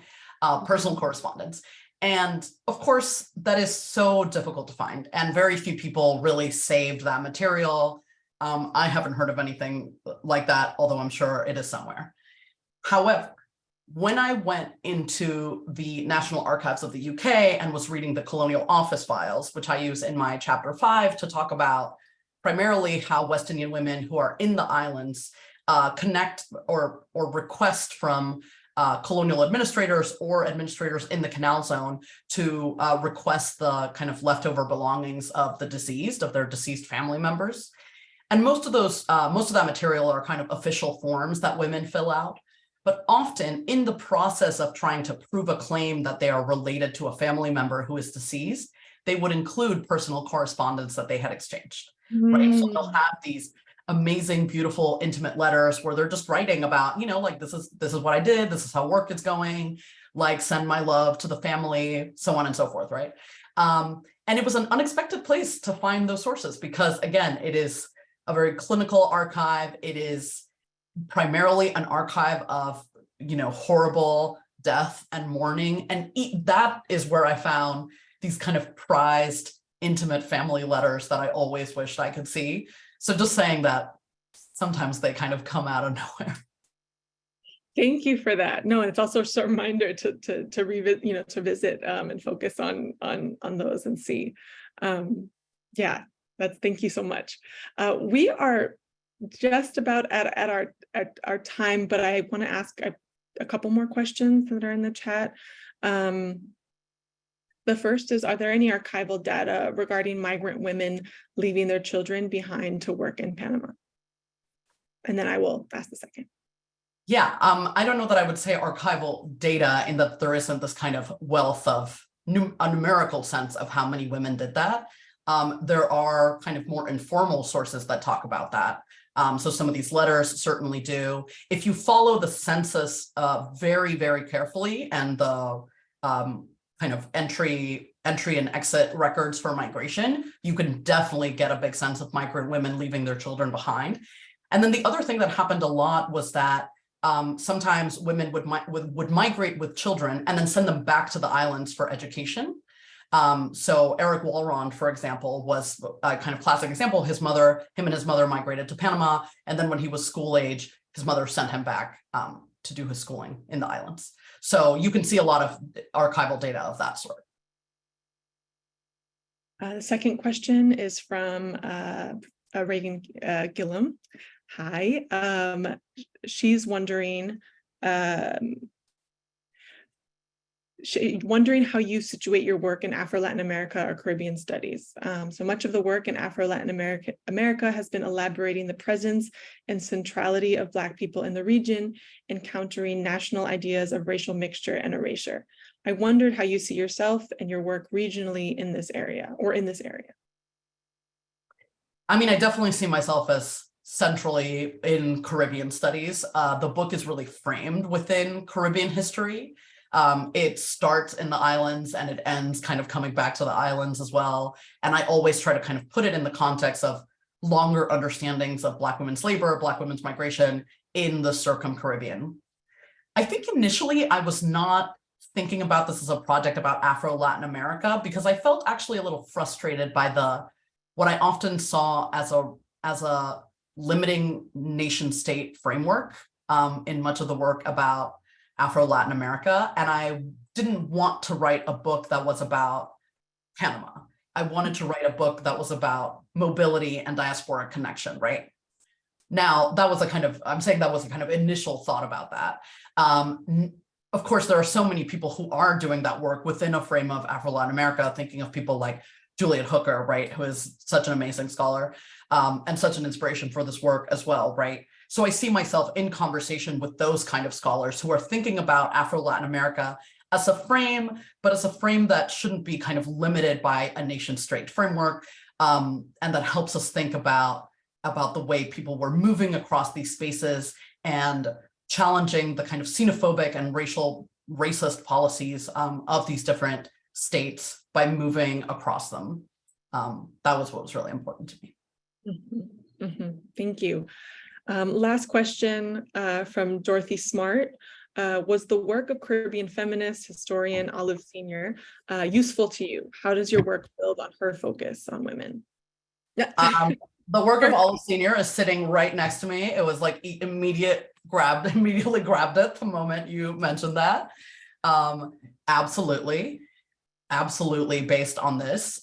personal correspondence. And of course, that is so difficult to find, and very few people really saved that material. I haven't heard of anything like that, although I'm sure it is somewhere. However, when I went into the National Archives of the UK and was reading the Colonial Office files, which I use in my chapter 5 to talk about primarily how West Indian women who are in the islands connect or request from colonial administrators or administrators in the canal zone to request the kind of leftover belongings of the deceased, of their deceased family members. And most of that material are kind of official forms that women fill out. But often in the process of trying to prove a claim that they are related to a family member who is deceased, they would include personal correspondence that they had exchanged, right? So they'll have these amazing, beautiful, intimate letters where they're just writing about, you know, like, this is what I did, this is how work is going, like, send my love to the family, so on and so forth, right? And it was an unexpected place to find those sources because, again, it is a very clinical archive. It is primarily an archive of, you know, horrible death and mourning. And that is where I found these kind of prized, intimate family letters that I always wished I could see. So just saying that sometimes they kind of come out of nowhere. Thank you for that. No, and it's also just a reminder to revisit, you know, to visit and focus on those and see. Yeah, thank you so much. We are just about at our time, but I want to ask a couple more questions that are in the chat. The first is, are there any archival data regarding migrant women leaving their children behind to work in Panama? And then I will ask the second. Yeah, I don't know that I would say archival data in that there isn't this kind of wealth of a numerical sense of how many women did that. There are kind of more informal sources that talk about that. So some of these letters certainly do. If you follow the census very, very carefully and the kind of entry and exit records for migration, you can definitely get a big sense of migrant women leaving their children behind. And then the other thing that happened a lot was that sometimes women would migrate with children and then send them back to the islands for education. So Eric Walrond, for example, was a kind of classic example. Him and his mother migrated to Panama. And then when he was school age, his mother sent him back to do his schooling in the islands. So you can see a lot of archival data of that sort. The second question is from Reagan Gillum. Hi. She's wondering how you situate your work in Afro-Latin America or Caribbean studies. So much of the work in Afro-Latin America has been elaborating the presence and centrality of Black people in the region, encountering national ideas of racial mixture and erasure. I wondered how you see yourself and your work regionally in this area. I mean, I definitely see myself as centrally in Caribbean studies. The book is really framed within Caribbean history. It starts in the islands and it ends kind of coming back to the islands as well. And I always try to kind of put it in the context of longer understandings of Black women's labor, Black women's migration in the Circum-Caribbean. I think initially I was not thinking about this as a project about Afro-Latin America because I felt actually a little frustrated by what I often saw as a limiting nation state framework in much of the work about Afro-Latin America. And I didn't want to write a book that was about Panama. I wanted to write a book that was about mobility and diaspora connection, right? Now, that was I'm saying that was a kind of initial thought about that. Of course, there are so many people who are doing that work within a frame of Afro-Latin America, thinking of people like Juliet Hooker, right, who is such an amazing scholar and such an inspiration for this work as well, right? So I see myself in conversation with those kind of scholars who are thinking about Afro-Latin America as a frame, but as a frame that shouldn't be kind of limited by a nation state framework, and that helps us think about the way people were moving across these spaces and challenging the kind of xenophobic and racist policies of these different states by moving across them. That was what was really important to me. Mm-hmm. Mm-hmm. Thank you. Last question from Dorothy Smart. Was the work of Caribbean feminist historian Olive Senior useful to you? How does your work build on her focus on women? The work of Olive Senior is sitting right next to me. It was like immediately grabbed it the moment you mentioned that. Absolutely based on this.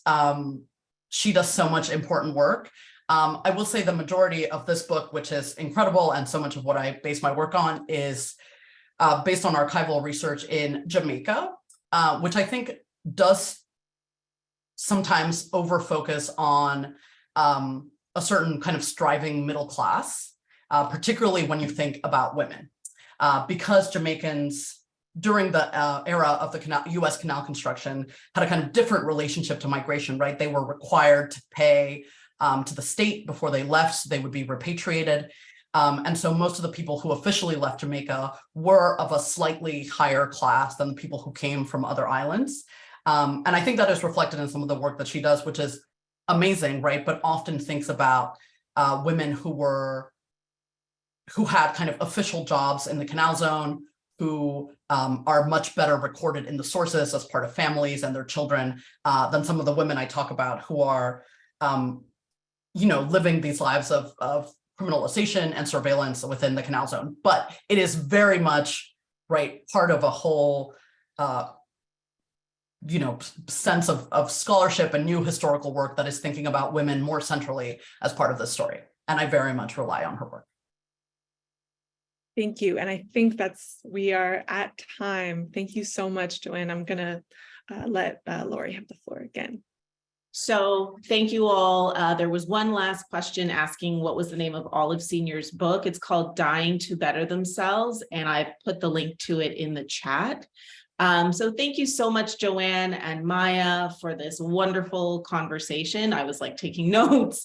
She does so much important work. I will say the majority of this book, which is incredible, and so much of what I base my work on is based on archival research in Jamaica, which I think does sometimes over-focus on a certain kind of striving middle class, particularly when you think about women, because Jamaicans during the era of the US canal construction had a kind of different relationship to migration, right? They were required to pay to the state before they left, so they would be repatriated. And so most of the people who officially left Jamaica were of a slightly higher class than the people who came from other islands. And I think that is reflected in some of the work that she does, which is amazing, right? But often thinks about women who had kind of official jobs in the canal zone, who are much better recorded in the sources as part of families and their children than some of the women I talk about who are, living these lives of criminalization and surveillance within the canal zone. But it is very much, right, part of a whole, sense of scholarship and new historical work that is thinking about women more centrally as part of this story. And I very much rely on her work. Thank you. And I think we are at time. Thank you so much, Joanne. I'm going to let Lori have the floor again. So thank you all. There was one last question asking what was the name of Olive Senior's book. It's called Dying to Better Themselves, and I put the link to it in the chat. So thank you so much, Joanne and Maya, for this wonderful conversation. I was like taking notes,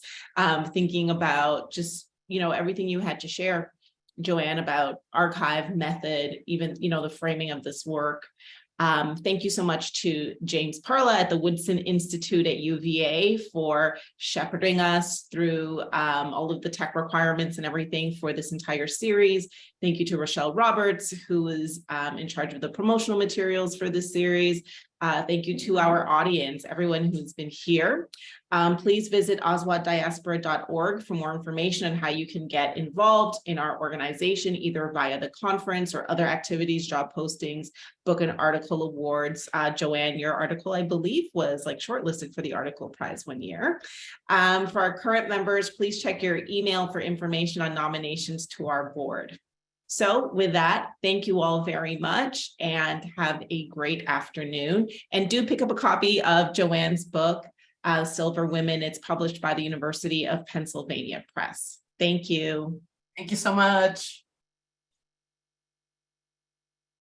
thinking about just, everything you had to share, Joanne, about archive method, even, the framing of this work. Thank you so much to James Perla at the Woodson Institute at UVA for shepherding us through all of the tech requirements and everything for this entire series. Thank you to Rochelle Roberts, who is in charge of the promotional materials for this series. Thank you to our audience, everyone who's been here. Please visit aswaddiaspora.org for more information on how you can get involved in our organization, either via the conference or other activities, job postings, book and article awards. Joanne, your article, I believe, was shortlisted for the article prize one year. For our current members, please check your email for information on nominations to our board. So with that, thank you all very much and have a great afternoon. And do pick up a copy of Joanne's book, Silver Women. It's published by the University of Pennsylvania Press. Thank you. Thank you so much.